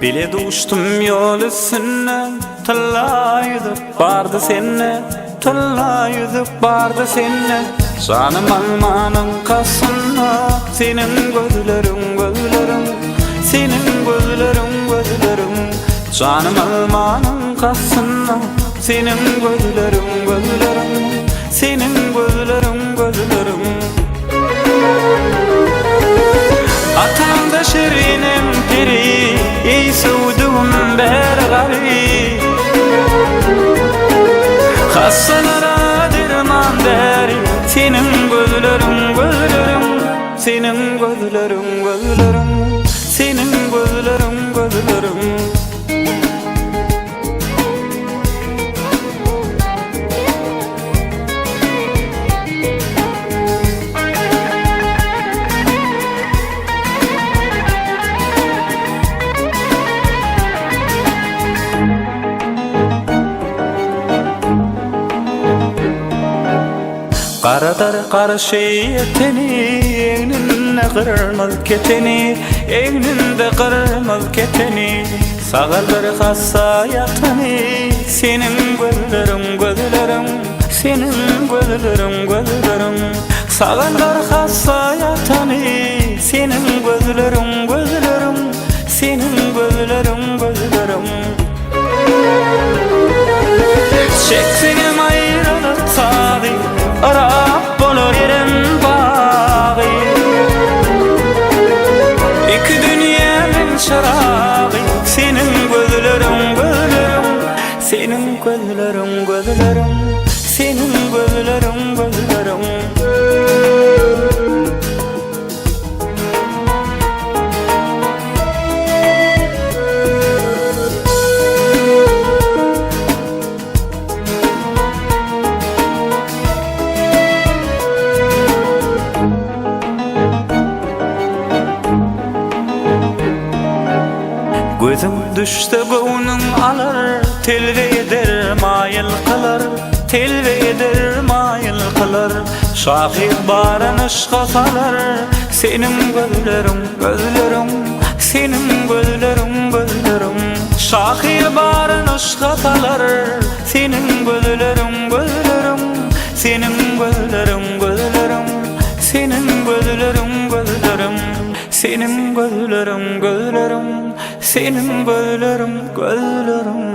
Bile duştum yol üstüne, talla yüzüp bardı senne, talla yüzüp bardı senne. Canım almanın kasına, senin gözlerin gözlerim, senin gözlerin gözlerim. Canım almanın kasına, senin gözlerin gözlerim, senin gözlerin gözlerim. Atağında şirinim piri, İsudum bergari. Hastalara dirman deri, senin gözlerin gözlerim, senin gözlerin gözlerim, senin gözlerin gözlerim. Qaradar qarşı eteni, egninde qırmaz keteni, egninde qırmaz keteni. Sağal bir hassa yatani, senin gözlerim gözlerim, senin gözlerim gözlerim. Sağal bir hassa yatani, senin gözlerim gözlerim, senin gözlerim gözlerim. Çeksenim ayrılık sadı, Arap olur yerim bağı. İki dünyanın şarabı, senin gözlerin gözlerim, senin gözlerin gözlerim, senin gözlerin gözlerim. Gözüm düştü gönlüm alır, telve eder mayıl kılar, telve eder mayıl kılar. Şahit baranış kafalar, senin gözlerim gözlerim, senin gözlerim gözlerim. Şahit baranış kafalar, senin gözlerim gözlerim, senin gözlerim gözlerim, senin gözlerim gözlerim, senin gözlerim gözlerim, senin gözlerim gözlerim.